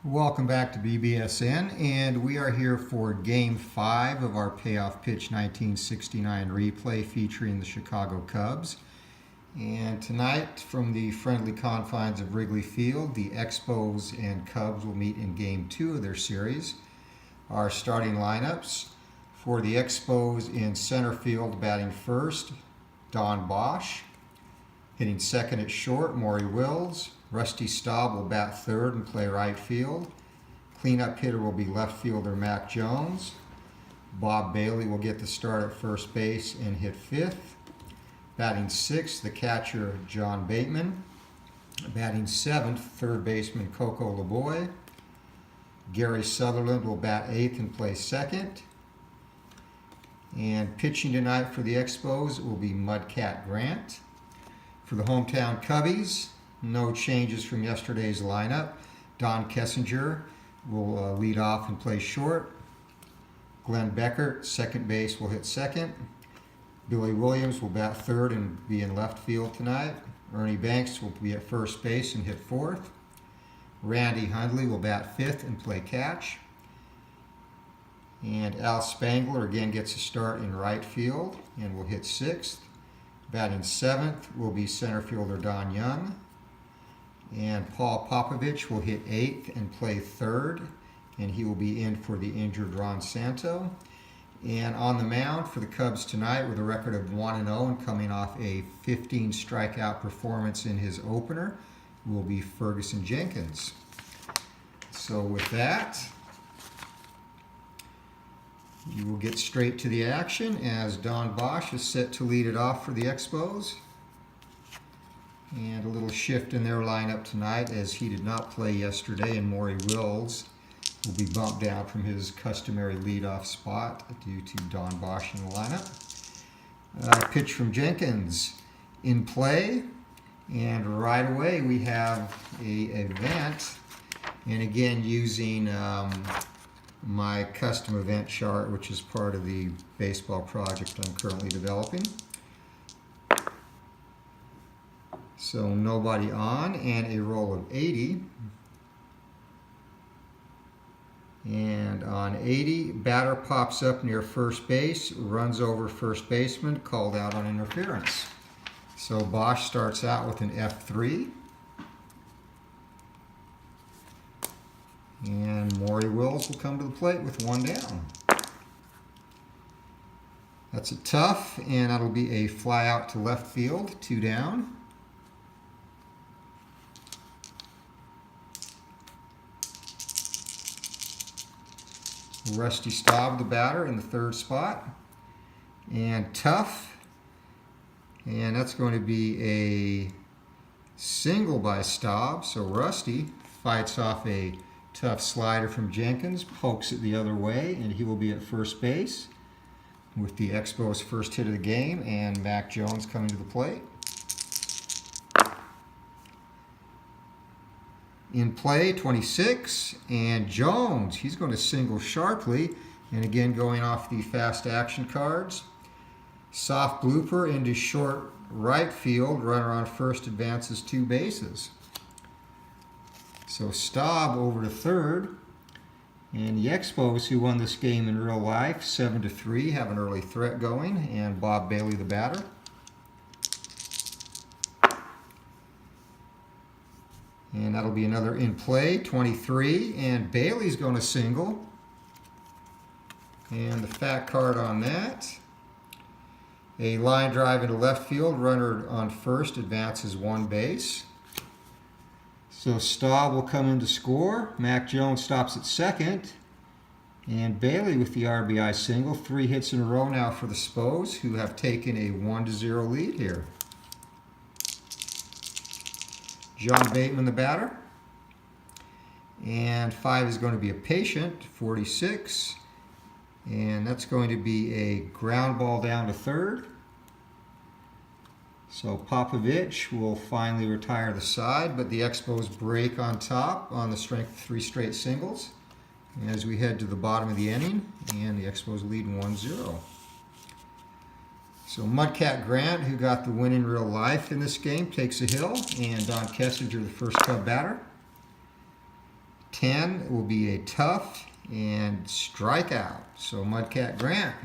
Welcome back to BBSN, and we are here for Game 5 of our Payoff Pitch 1969 replay featuring the Chicago Cubs. And tonight, from the friendly confines of Wrigley Field, the Expos and Cubs will meet in Game 2 of their series. Our starting lineups: for the Expos in center field, batting first, Don Bosch. Hitting second at short, Maury Wills. Rusty Staub will bat third and play right field. Cleanup hitter will be left fielder Mac Jones. Bob Bailey will get the start at first base and hit fifth. Batting sixth, the catcher John Bateman. Batting seventh, third baseman Coco LeBoy. Gary Sutherland will bat eighth and play second. And pitching tonight for the Expos will be Mudcat Grant. For the hometown Cubbies, no changes from yesterday's lineup. Don Kessinger will lead off and play short. Glenn Beckert, second base, will hit second. Billy Williams will bat third and be in left field tonight. Ernie Banks will be at first base and hit fourth. Randy Hundley will bat fifth and play catch. And Al Spangler again gets a start in right field and will hit sixth. Batting seventh will be center fielder Don Young. And Paul Popovich will hit eighth and play third, and he will be in for the injured Ron Santo. And on the mound for the Cubs tonight, with a record of 1-0 and coming off a 15 strikeout performance in his opener, will be Ferguson Jenkins. So with that, you will get straight to the action as Don Bosch is set to lead it off for the Expos. And a little shift in their lineup tonight, as he did not play yesterday, and Maury Wills will be bumped down from his customary leadoff spot due to Don Bosch in the lineup. Pitch from Jenkins in play, and right away we have a event, and again using my custom event chart, which is part of the baseball project I'm currently developing. So nobody on, and a roll of 80. And on 80, batter pops up near first base, runs over first baseman, called out on interference. So Bosch starts out with an F3. And Maury Wills will come to the plate with one down. That's a tough, and that'll be a fly out to left field, two down. Rusty Staub, the batter, in the third spot. And tough. And that's going to be a single by Staub. So Rusty fights off a tough slider from Jenkins, pokes it the other way, and he will be at first base with the Expos' first hit of the game, and Mac Jones coming to the plate. In play, 26, and Jones, he's going to single sharply, and again going off the fast action cards. Soft blooper into short right field, runner on first advances 2 bases. So Staub over to third, and the Expos, who won this game in real life 7-3, have an early threat going, and Bob Bailey, the batter. And that'll be another in play, 23, and Bailey's going to single. And the fat card on that, a line drive into left field, runner on first advances 1 base. So Staub will come in to score. Mac Jones stops at second. And Bailey with the RBI single. 3 hits in a row now for the Spos, who have taken a 1-0 lead here. John Bateman, the batter. And 5 is going to be a patient, 46. And that's going to be a ground ball down to third. So Popovich will finally retire the side, but the Expos break on top on the strength of 3 straight singles as we head to the bottom of the inning, and the Expos lead 1-0. So Mudcat Grant, who got the win in real life in this game, takes a hill, and Don Kessinger, the first Cub batter. 10 will be a tough and strikeout. So Mudcat Grant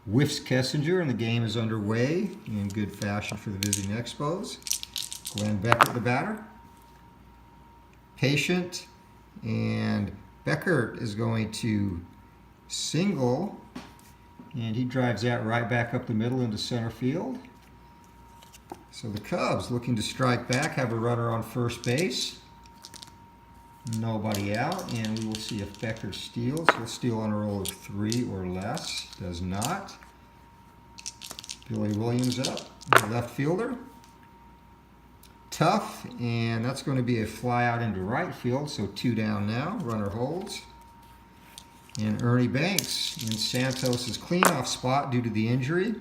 whiffs Kessinger, and the game is underway in good fashion for the visiting Expos. Glenn Beckert, the batter. Patient, and Beckert is going to single, and he drives that right back up the middle into center field. So the Cubs, looking to strike back, have a runner on first base. Nobody out, and we will see if Beckert steals. He'll steal on a roll of 3 or less. Does not. Billy Williams up, the left fielder. Tough, and that's going to be a fly out into right field, so 2 down now. Runner holds. And Ernie Banks in Santos' cleanoff spot due to the injury.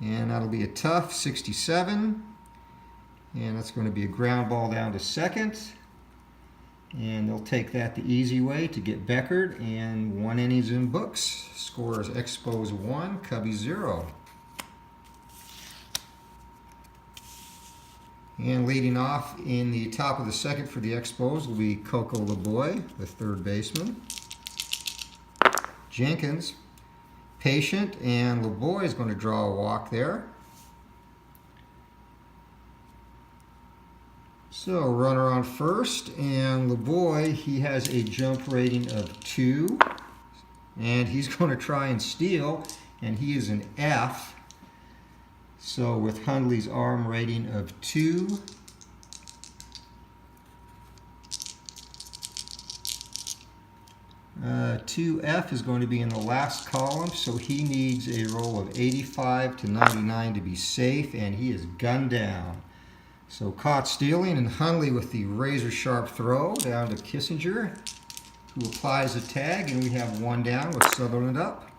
And that'll be a tough 67. And that's going to be a ground ball down to second. And they'll take that the easy way to get Beckert, and 1 innings in books. Score is Expos 1, Cubbies 0. And leading off in the top of the second for the Expos will be Coco LeBoy, the third baseman. Jenkins, patient, and LeBoy is going to draw a walk there. So runner on first, and LeBoy, he has a jump rating of 2, and he's going to try and steal, and he is an F. So with Hundley's arm rating of 2, F is going to be in the last column, so he needs a roll of 85 to 99 to be safe, and he is gunned down. So caught stealing, and Hundley with the razor-sharp throw down to Kessinger, who applies a tag, and we have 1 down with Sutherland up.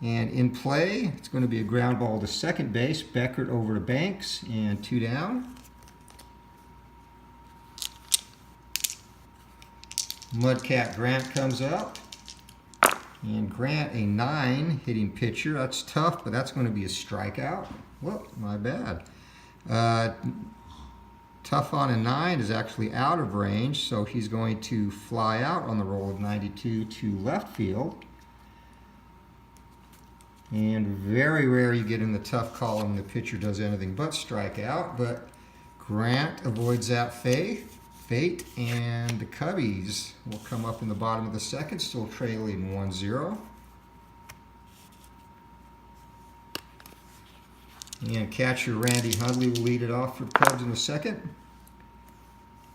And in play, it's going to be a ground ball to second base. Beckert over to Banks, and 2 down. Mudcat Grant comes up. And Grant, a 9 hitting pitcher. That's tough, but that's going to be a strikeout. Whoop, my bad. Tough on a 9 is actually out of range, so he's going to fly out on the roll of 92 to left field. And very rare you get in the tough column the pitcher does anything but strike out, but Grant avoids that fate, and the Cubbies will come up in the bottom of the second, still trailing 1-0. And catcher Randy Hundley will lead it off for the Cubs in the second.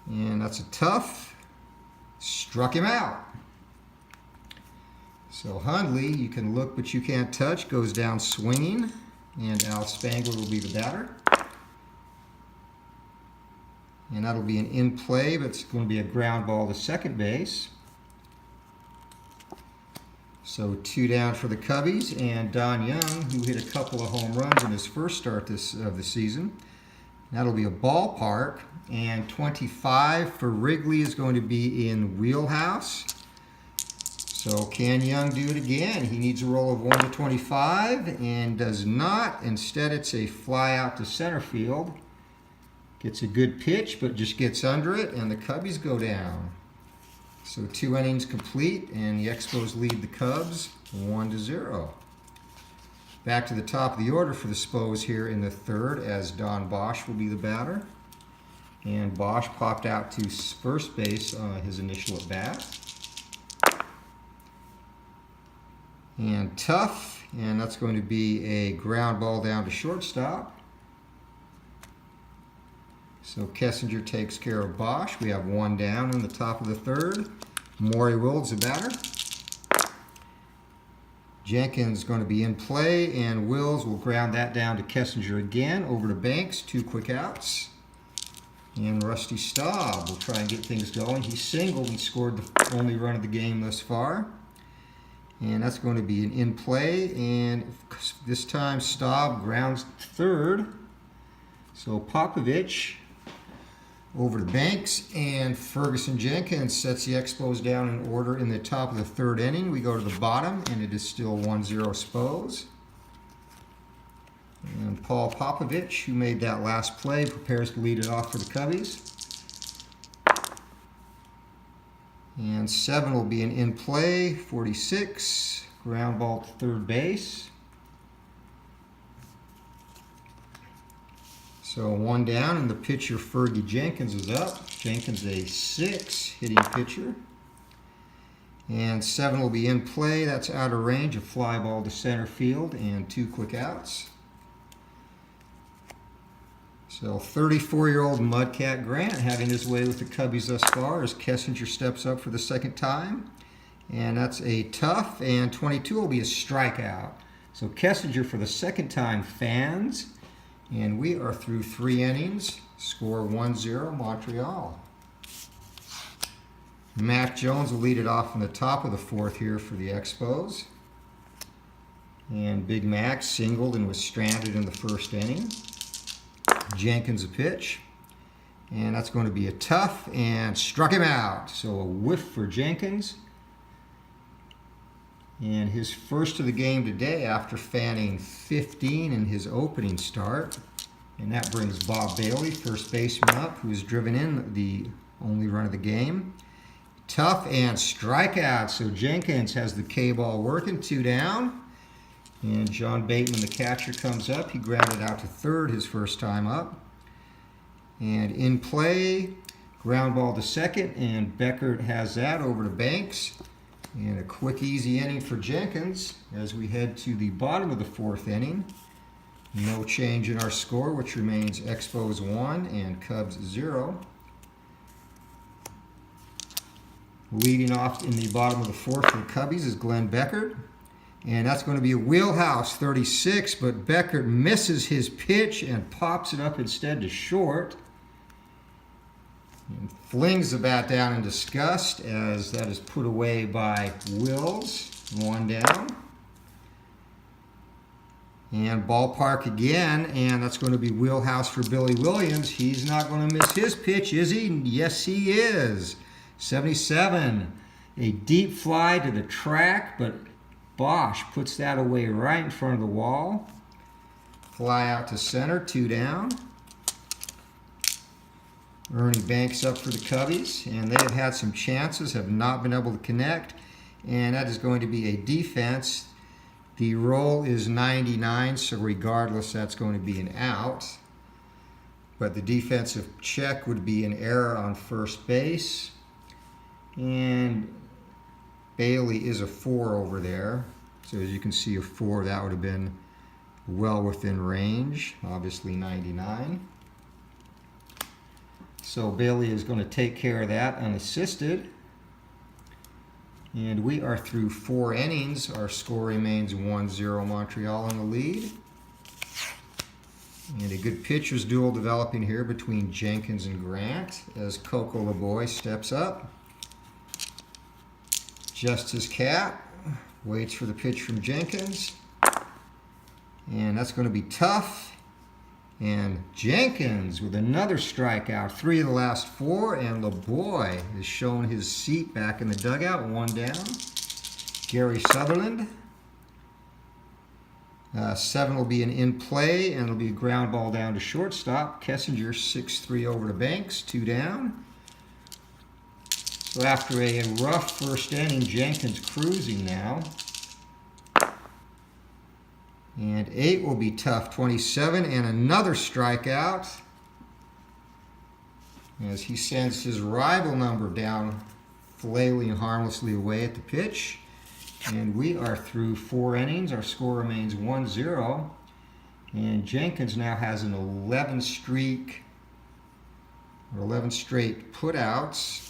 And that's a tough. Struck him out. So Hundley, you can look but you can't touch, goes down swinging. And Al Spangler will be the batter. And that'll be an in play, but it's going to be a ground ball to second base. So 2 down for the Cubbies, and Don Young, who hit a couple of home runs in his first start of the season. That'll be a ballpark, and 25 for Wrigley is going to be in wheelhouse. So can Young do it again? He needs a roll of 1 to 25, and does not. Instead, it's a fly out to center field. Gets a good pitch, but just gets under it, and the Cubbies go down. So 2 innings complete, and the Expos lead the Cubs 1-0. Back to the top of the order for the Spos here in the third, as Don Bosch will be the batter. And Bosch popped out to first base on his initial at bat. And tough, and that's going to be a ground ball down to shortstop. So Kessinger takes care of Bosch. We have 1 down in the top of the third. Maury Wilds, the batter. Jenkins going to be in play, and Wills will ground that down to Kessinger again. Over to Banks, 2 quick outs. And Rusty Staub will try and get things going. He singled and scored the only run of the game thus far. And that's going to be an in play, and this time Staub grounds third. So Popovich over to Banks, and Ferguson Jenkins sets the Expos down in order in the top of the third inning. We go to the bottom, and it is still 1-0 Spos. And Paul Popovich, who made that last play, prepares to lead it off for the Cubbies. And 7 will be an in play, 46, ground ball to third base. So 1 down, and the pitcher Fergie Jenkins is up. Jenkins a 6 hitting pitcher. And 7 will be in play, that's out of range, a fly ball to center field, and 2 quick outs. So 34-year-old Mudcat Grant having his way with the Cubbies thus far as Kessinger steps up for the second time. And that's a tough, and 22 will be a strikeout. So Kessinger for the second time fans. And we are through 3 innings. Score 1-0 Montreal. Matt Jones will lead it off in the top of the 4th here for the Expos. And Big Mac singled and was stranded in the 1st inning. Jenkins a pitch, and that's going to be a tough, and struck him out. So a whiff for Jenkins, and his first of the game today after fanning 15 in his opening start. And that brings Bob Bailey, first baseman, up, who's driven in the only run of the game. Tough and strikeout. So Jenkins has the K-ball working, 2 down. And John Bateman, the catcher, comes up. He grounded out to third his first time up. And in play, ground ball to second, and Beckert has that over to Banks. And a quick, easy inning for Jenkins as we head to the bottom of the 4th inning. No change in our score, which remains Expos 1 and Cubs 0. Leading off in the bottom of the 4th for the Cubbies is Glenn Beckert. And that's going to be a wheelhouse 36, but Beckert misses his pitch and pops it up instead to short. And flings the bat down in disgust as that is put away by Wills. 1 down. And ballpark again, and that's going to be wheelhouse for Billy Williams. He's not going to miss his pitch, is he? Yes, he is. 77. A deep fly to the track, but Bosch puts that away right in front of the wall. Fly out to center, 2 down. Ernie Banks up for the Cubbies, and they have had some chances, have not been able to connect, and that is going to be a defense. The roll is 99, so regardless, that's going to be an out. But the defensive check would be an error on first base. And Bailey is a 4 over there. So as you can see, a 4, that would have been well within range. Obviously 99. So Bailey is going to take care of that unassisted. And we are through 4 innings. Our score remains 1-0 Montreal in the lead. And a good pitcher's duel developing here between Jenkins and Grant as Coco LeBoy steps up. Just his cap. Waits for the pitch from Jenkins. And that's going to be tough. And Jenkins with another strikeout. 3 of the last 4. And LeBoy has shown his seat back in the dugout. 1 down. Gary Sutherland. 7 will be an in play, and it'll be a ground ball down to shortstop. Kessinger 6-3 over to Banks. 2 down. So after a rough first inning, Jenkins cruising now. And 8 will be tough, 27, and another strikeout as he sends his rival number down, flailing harmlessly away at the pitch. And we are through 4 innings. Our score remains 1-0. And Jenkins now has an 11 straight putouts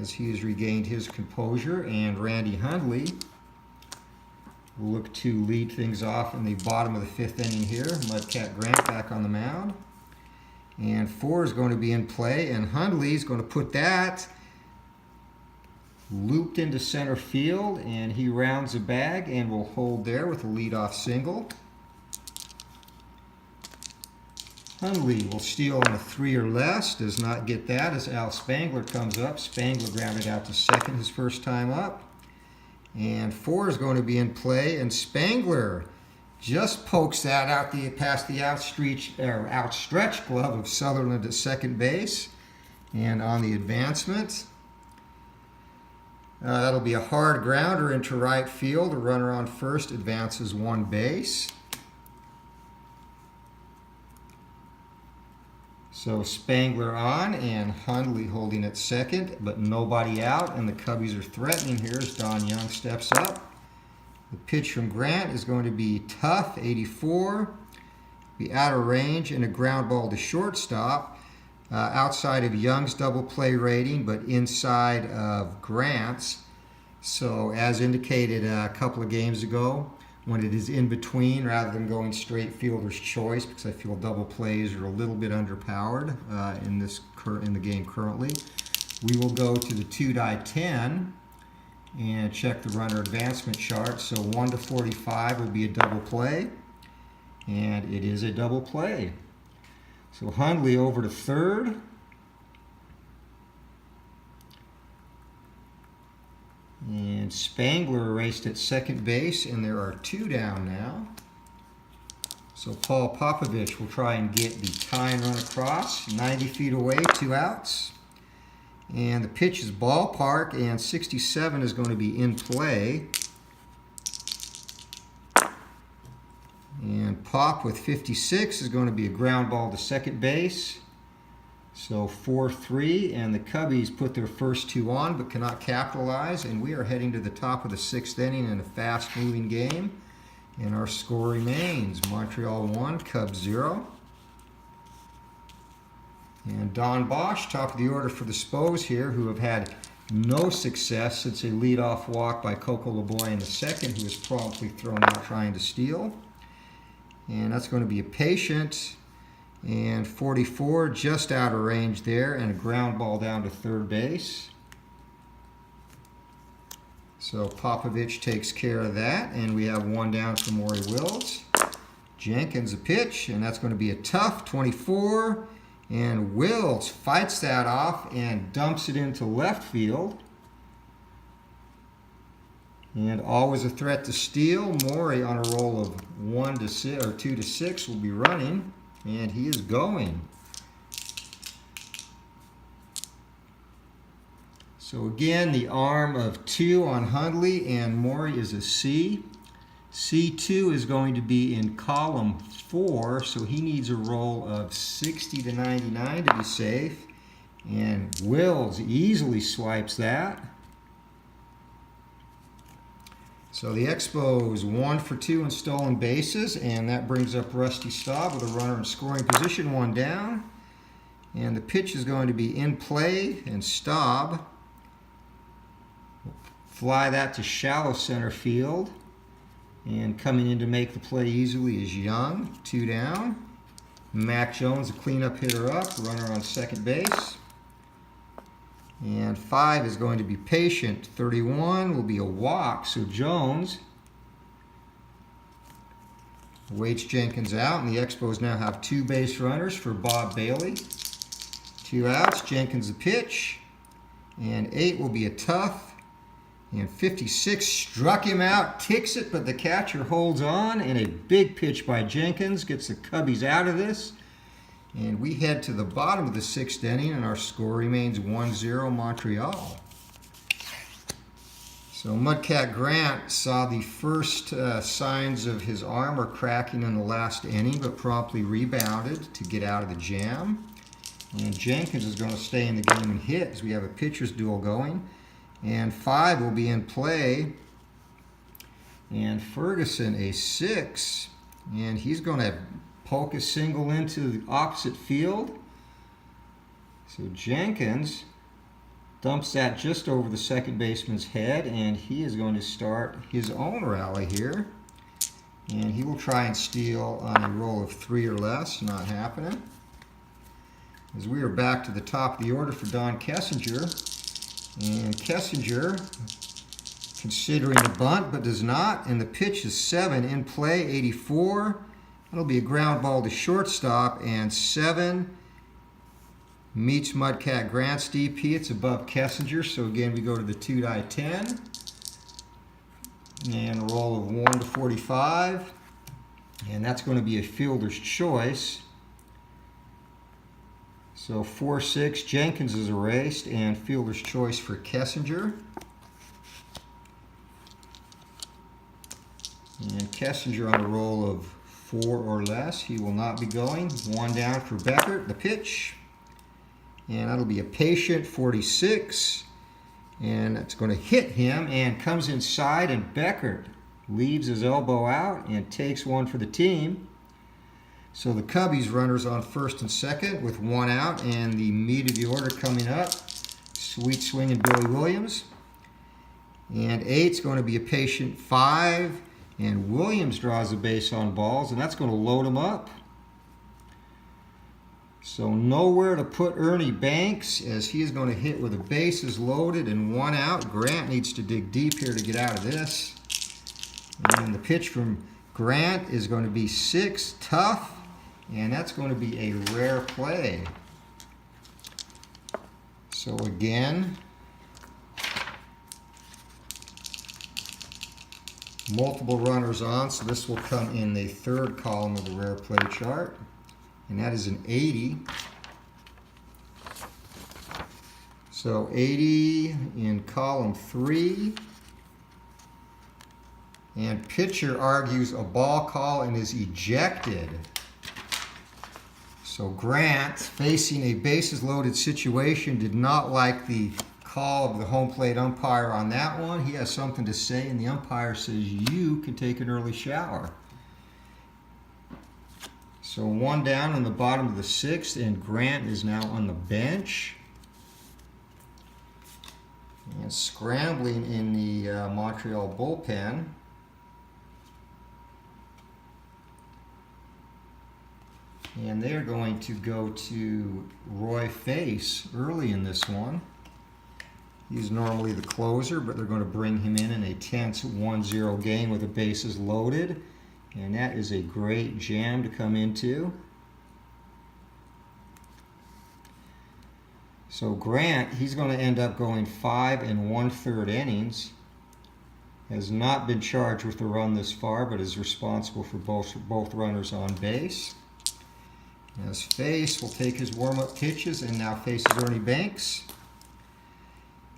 as he has regained his composure. And Randy Hundley will look to lead things off in the bottom of the 5th inning here. Mudcat Grant back on the mound. And 4 is going to be in play, and Hundley is going to put that looped into center field, and he rounds the bag and will hold there with a leadoff single. Hundley will steal on a 3 or less, does not get that as Al Spangler comes up. Spangler grounded out to second his first time up. And 4 is going to be in play, and Spangler just pokes that out past the outstretched glove of Sutherland at second base. And on the advancement, that'll be a hard grounder into right field. The runner on first advances one base. So Spangler on and Hundley holding at second, but nobody out, and the Cubbies are threatening here as Don Young steps up. The pitch from Grant is going to be tough, 84, be out of range, and a ground ball to shortstop, outside of Young's double play rating, but inside of Grant's. So as indicated a couple of games ago, when it is in between rather than going straight fielder's choice, because I feel double plays are a little bit underpowered in the game currently. We will go to the 2-10 and check the runner advancement chart. So 1 to 45 will be a double play, and it is a double play. So Hundley over to third. And Spangler raced at second base, and there are 2 down now. So Paul Popovich will try and get the tying run across, 90 feet away, 2 outs. And the pitch is ballpark, and 67 is going to be in play. And Pop with 56 is going to be a ground ball to second base. So 4-3, and the Cubbies put their first 2 on but cannot capitalize, and we are heading to the top of the 6th inning in a fast-moving game. And our score remains Montreal 1, Cubs 0. And Don Bosch, top of the order for the Expos here, who have had no success since a leadoff walk by Coco LeBoy in the second, who was promptly thrown out trying to steal. And that's going to be a patient. And 44 just out of range there, and a ground ball down to third base. So Popovich takes care of that, and we have 1 down for Maury Wills. Jenkins a pitch, and that's going to be a tough 24, and Wills fights that off and dumps it into left field. And always a threat to steal. Maury on a roll of 2 to 6 will be running. And he is going. So again, the arm of 2 on Hundley, and Maury is a C. C2 is going to be in column 4, so he needs a roll of 60 to 99 to be safe. And Wills easily swipes that. So the Expos 1 for 2 in stolen bases, and that brings up Rusty Staub with a runner in scoring position, 1 down. And the pitch is going to be in play, and Staub will fly that to shallow center field. And coming in to make the play easily is Young, 2 down. Mac Jones, a cleanup hitter up, runner on second base. And 5 is going to be patient. 31 will be a walk. So Jones waits Jenkins out, and the Expos now have 2 base runners for Bob Bailey. 2 outs. Jenkins a pitch, and 8 will be a tough. And 56 struck him out, ticks it, but the catcher holds on, and a big pitch by Jenkins gets the Cubbies out of this. And we head to the bottom of the 6th inning, and our score remains 1-0 Montreal. So Mudcat Grant saw the first signs of his armor cracking in the last inning, but promptly rebounded to get out of the jam. And Jenkins is going to stay in the game and hit as we have a pitcher's duel going. And 5 will be in play. And Ferguson a 6, and he's going to poke a single into the opposite field. So Jenkins dumps that just over the second baseman's head, and he is going to start his own rally here. And he will try and steal on a roll of 3 or less, not happening. As we are back to the top of the order for Don Kessinger. And Kessinger considering a bunt, but does not. And the pitch is 7 in play, 84. That'll be a ground ball to shortstop, and 7 meets Mudcat Grant's DP. It's above Kessinger, so again we go to the 2-10. And a roll of 1 to 45. And that's going to be a fielder's choice. So 4-6, Jenkins is erased, and fielder's choice for Kessinger. And Kessinger on a roll of 4 or less. He will not be going. 1 down for Beckert, the pitch. And that'll be a patient 46. And that's going to hit him and comes inside, and Beckert leaves his elbow out and takes one for the team. So the Cubbies runners on first and second with 1 out, and the meat of the order coming up. Sweet swinging Billy Williams. And 8's going to be a patient 5, and Williams draws a base on balls, and that's going to load him up. So nowhere to put Ernie Banks, as he is going to hit with the bases loaded and 1 out. Grant needs to dig deep here to get out of this. And the pitch from Grant is going to be 6, tough, and that's going to be a rare play. So again, multiple runners on, so this will come in the 3rd column of the rare play chart, and that is an 80. So 80 in column 3. And pitcher argues a ball call and is ejected. So Grant, facing a bases loaded situation, did not like the call of the home plate umpire on that one. He has something to say, and the umpire says you can take an early shower. So 1 down on the bottom of the 6th, and Grant is now on the bench. And scrambling in the Montreal bullpen. And they're going to go to Roy Face early in this one. He's normally the closer, but they're going to bring him in a tense 1-0 game with the bases loaded. And that is a great jam to come into. So Grant, he's going to end up going 5 1/3 innings. Has not been charged with a run this far, but is responsible for both runners on base. As Face will take his warm-up pitches and now faces Ernie Banks.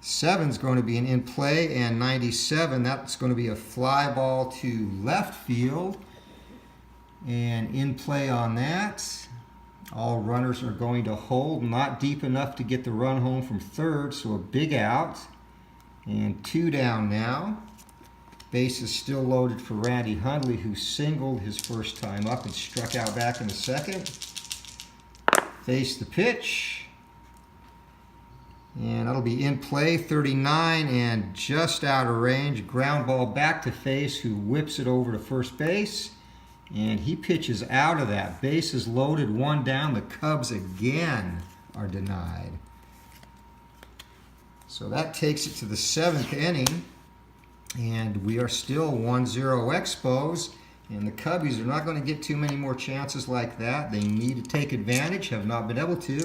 7's going to be an in play, and 97, that's going to be a fly ball to left field. And in play on that, all runners are going to hold, not deep enough to get the run home from 3rd, so a big out. And 2 down now. Base is still loaded for Randy Hundley, who singled his first time up and struck out back in the 2nd. Face the pitch, and that'll be in play, 39, and just out of range. Ground ball back to Face, who whips it over to first base, and he pitches out of that. Base is loaded, 1 down. The Cubs again are denied. So that takes it to the 7th inning, and we are still 1-0 Expos. And the Cubbies are not going to get too many more chances like that. They need to take advantage, have not been able to.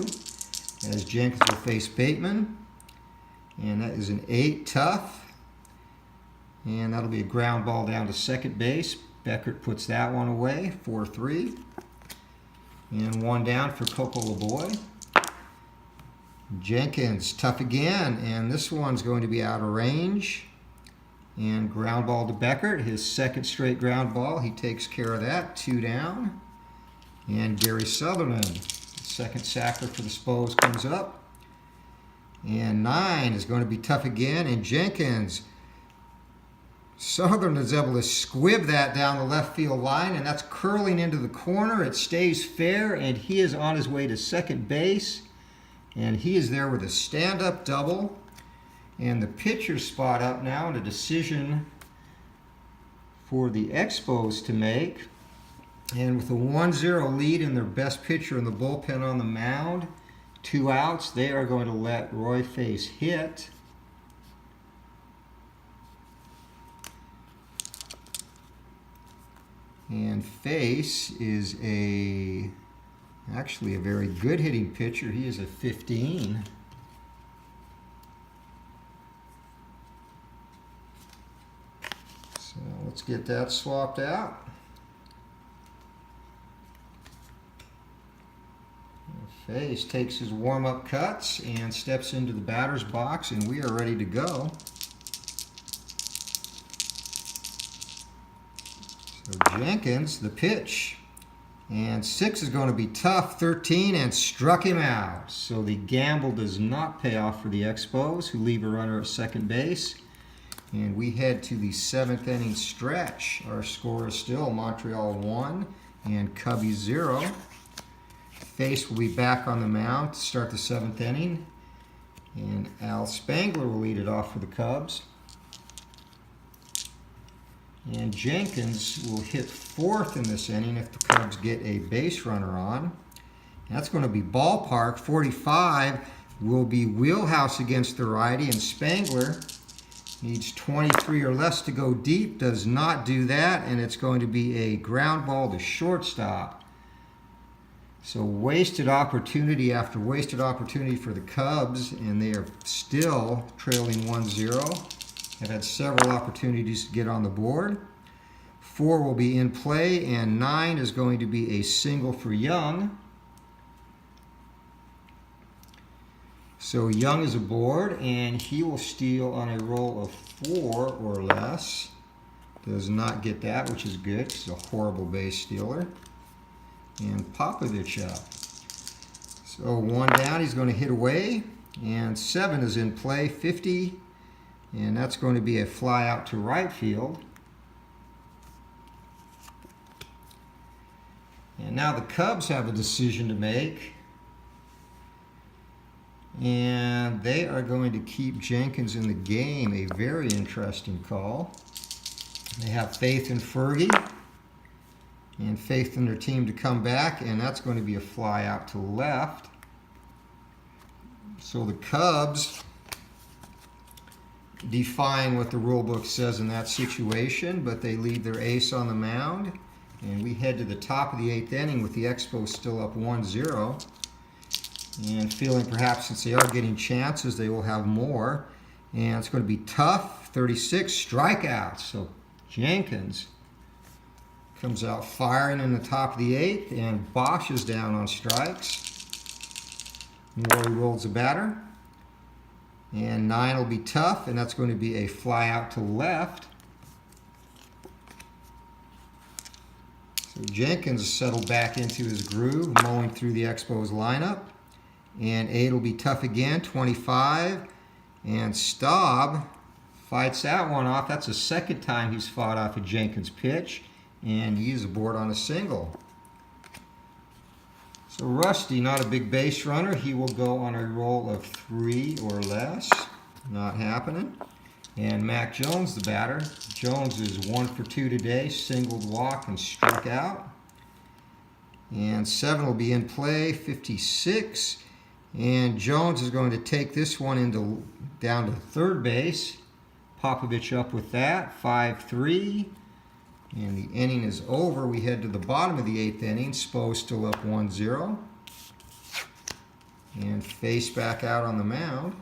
As Jenkins will face Bateman. And that is an 8, tough. And that'll be a ground ball down to second base. Beckert puts that one away, 4-3. And 1 down for Coco LeBoy. Jenkins, tough again. And this one's going to be out of range. And ground ball to Beckert, his 2nd straight ground ball. He takes care of that, 2 down. And Gary Sutherland, 2nd sacker for the Expos, comes up. And 9 is going to be tough again. And Jenkins, Sutherland is able to squib that down the left field line, and that's curling into the corner. It stays fair, and he is on his way to second base. And he is there with a stand-up double. And the pitcher spot up now, and a decision for the Expos to make. And with a 1-0 lead and their best pitcher in the bullpen on the mound, 2 outs, they are going to let Roy Face hit. And Face is actually a very good hitting pitcher. He is a 15. So let's get that swapped out. Face takes his warm-up cuts and steps into the batter's box, and we are ready to go. So Jenkins, the pitch. And 6 is going to be tough, 13, and struck him out. So the gamble does not pay off for the Expos, who leave a runner at second base. And we head to the 7th inning stretch. Our score is still Montreal 1 and Cubbies 0. Face will be back on the mound to start the 7th inning. And Al Spangler will lead it off for the Cubs. And Jenkins will hit 4th in this inning if the Cubs get a base runner on. That's going to be ballpark. 45 will be wheelhouse against the righty, and Spangler needs 23 or less to go deep. Does not do that, and it's going to be a ground ball to shortstop. So wasted opportunity after wasted opportunity for the Cubs, and they are still trailing 1-0. Have had several opportunities to get on the board. 4 will be in play, and 9 is going to be a single for Young. So Young is aboard, and he will steal on a roll of 4 or less. Does not get that, which is good. He's a horrible base stealer. And Popovich up. So 1 down, he's going to hit away, and 7 is in play, 50. And that's going to be a fly out to right field. And now the Cubs have a decision to make. And they are going to keep Jenkins in the game. A very interesting call. They have faith in Fergie and faith in their team to come back. And that's going to be a fly out to left. So the Cubs define what the rule book says in that situation, but they leave their ace on the mound, and we head to the top of the 8th inning with the Expos still up 1-0, and feeling perhaps since they are getting chances they will have more, and it's going to be tough. 36 strikeouts. So Jenkins comes out firing in the top of the 8th, and Bosch is down on strikes. Morey rolls the batter. And 9 will be tough, and that's going to be a fly out to left. So Jenkins settled back into his groove, mowing through the Expos lineup. And 8 will be tough again, 25. And Staub fights that one off. That's the second time he's fought off a Jenkins pitch, and he's aboard on a single. So Rusty, not a big base runner. He will go on a roll of 3 or less. Not happening. And Mac Jones, the batter. Jones is 1 for 2 today. Singled, walk, and struck out. And 7 will be in play, 56. And Jones is going to take this one down to third base. Popovich up with that, 5-3. And the inning is over. We head to the bottom of the 8th inning. Spo still up 1-0. And Face back out on the mound.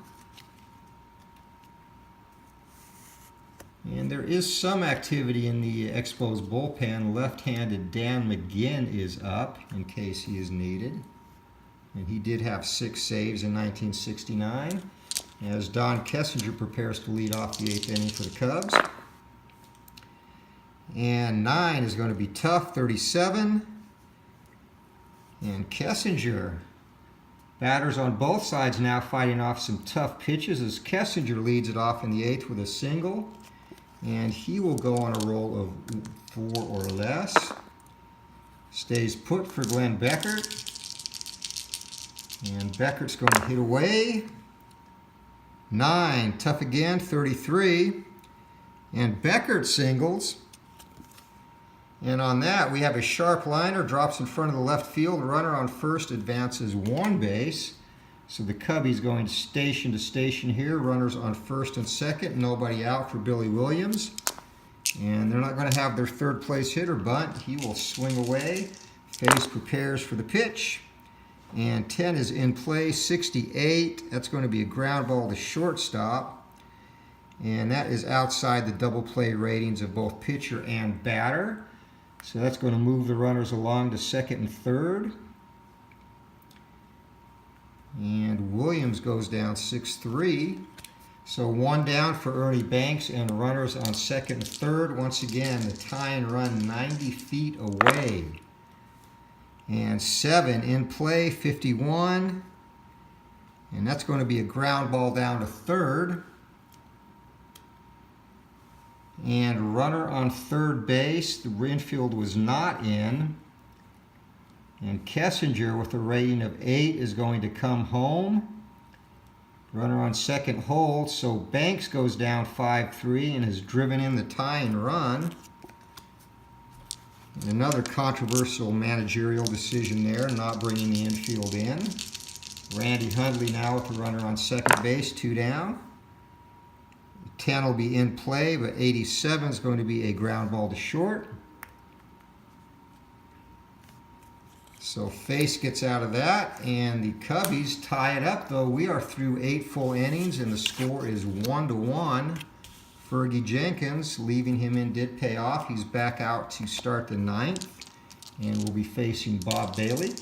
And there is some activity in the Expos bullpen. Left-handed Dan McGinn is up in case he is needed. And he did have 6 saves in 1969. As Don Kessinger prepares to lead off the 8th inning for the Cubs. And 9 is going to be tough, 37. And Kessinger. Batters on both sides now fighting off some tough pitches as Kessinger leads it off in the 8th with a single. And he will go on a roll of 4 or less. Stays put for Glenn Beckert. And Beckert's going to hit away. 9, tough again, 33. And Beckert singles. And on that, we have a sharp liner, drops in front of the left field. Runner on first advances 1 base. So the Cubbies going station to station here. Runners on first and second. Nobody out for Billy Williams. And they're not going to have their third place hitter bunt. He will swing away. Face prepares for the pitch. And 10 is in play, 68. That's going to be a ground ball to shortstop. And that is outside the double play ratings of both pitcher and batter. So that's going to move the runners along to second and third. Williams goes down 6-3. So one down for Ernie Banks and runners on second and third. Once again, the tie and run 90 feet away. And 7 in play, 51. And that's going to be a ground ball down to third. And runner on third base, the infield was not in. And Kessinger with a rating of 8 is going to come home. Runner on second holds, so Banks goes down 5-3 and has driven in the tie and run. And another controversial managerial decision there, not bringing the infield in. Randy Hundley now with the runner on second base, 2 down. 10 will be in play, but 87 is going to be a ground ball to short. So Face gets out of that, and the Cubbies tie it up, though. We are through 8 full innings, and the score is 1-1. Fergie Jenkins, leaving him in, did pay off. He's back out to start the 9th, and we'll be facing Bob Bailey.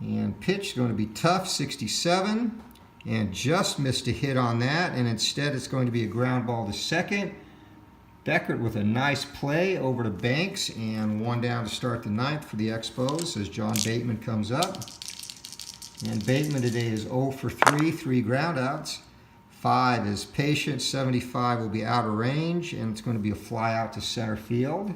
And pitch is going to be tough, 67, and just missed a hit on that, and instead it's going to be a ground ball to second. Deckert with a nice play over to Banks, and 1 down to start the 9th for the Expos as John Bateman comes up. And Bateman today is 0 for 3, 3 groundouts. 5 is patient, 75 will be out of range, and it's going to be a fly out to center field.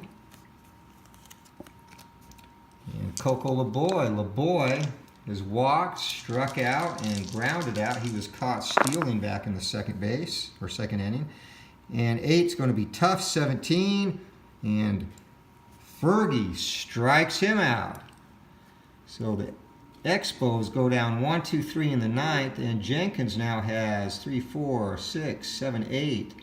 And Coco LeBoy has walked, struck out, and grounded out. He was caught stealing back in the second base, or second inning. And 8 is going to be tough, 17, and Fergie strikes him out. So the Expos go down 1-2-3 in the 9th, and Jenkins now has 3, 4, 6, 7, 8.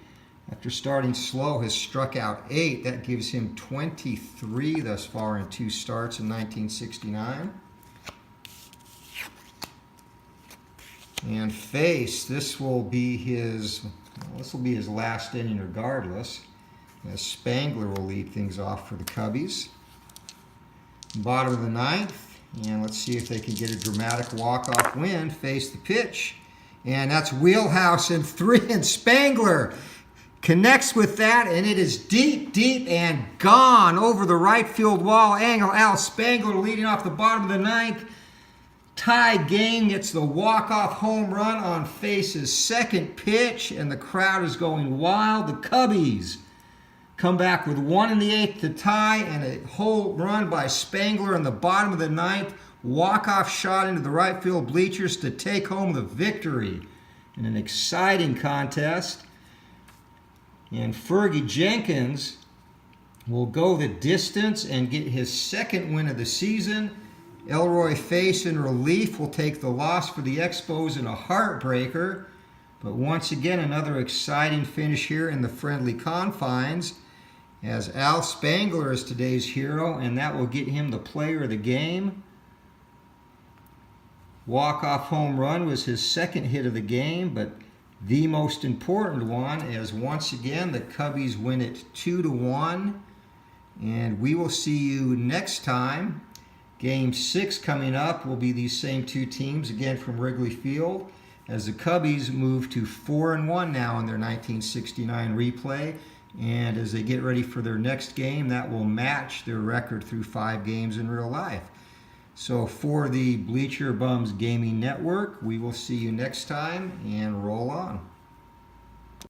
After starting slow, has struck out 8. That gives him 23 thus far in 2 starts in 1969. And Face, this will be his last inning regardless, as Spangler will lead things off for the Cubbies. Bottom of the 9th, and let's see if they can get a dramatic walk-off win. Face the pitch, and that's wheelhouse in 3, and Spangler connects with that, and it is deep, deep, and gone over the right field wall angle. Al Spangler leading off the bottom of the 9th. Tie game, gets the walk-off home run on Face's second pitch, and the crowd is going wild. The Cubbies come back with 1 in the 8th to tie, and a home run by Spangler in the bottom of the 9th. Walk-off shot into the right field bleachers to take home the victory in an exciting contest. And Fergie Jenkins will go the distance and get his second win of the season. Elroy Face in relief will take the loss for the Expos in a heartbreaker. But once again, another exciting finish here in the friendly confines, as Al Spangler is today's hero, and that will get him the player of the game. Walk-off home run was his second hit of the game, but the most important one is, once again, the Cubbies win it 2-1. And we will see you next time. Game 6 coming up will be these same 2 teams, again from Wrigley Field, as the Cubbies move to 4-1 now in their 1969 replay. And as they get ready for their next game, that will match their record through 5 games in real life. So for the Bleacher Bums Gaming Network, we will see you next time, and roll on.